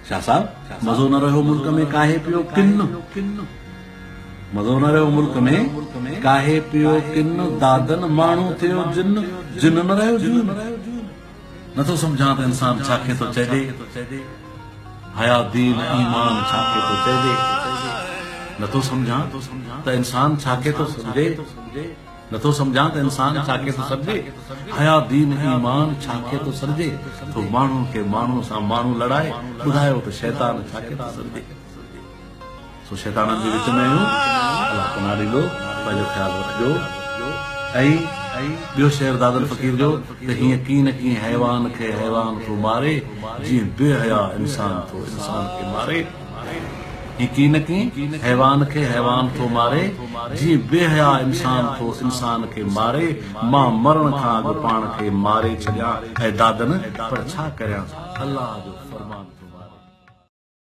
शाह साहब मज़ो न रहियो मुल्क में काहे पियो किन्न मज़ो न रहियो मुल्क में काहे पियो किन्न दादन माण्हू थियो जिन जिन न रहियो जून नथो सम्झां त इंसान छाखे थो चइजे हया दीन ईमान छाखे थो चइजे नथो सम्झां त इंसान छाखे थो सम्झे नथो सम्झां त इंसान छाखे थो सम्झे हया दीन ईमान छाखे थो सम्झे तो माण्हू खे माण्हू सां माण्हू लड़ाए ॿुधायो त शैतान छाखे थो सम्झे सो शैताननि जे विच में आहियूं अलाह पनाह ॾींदो पंहिंजो ख़्यालु रखिजो ऐं ॿियो शेर दादल फ़क़ीर जो त हीअं कीअं न कीअं हैवान खे हैवान थो मारे जीअं बेहया इंसान थो इंसान खे मारे हीअं कीअं न कीअं हैवान खे हैवान थो मारे जीअं बेहया इंसान थो इंसान खे मारे मां मरण खां अॻु पाण खे मारे छॾियां ऐं दादन पर छा करियां अल्लाह जो फरमान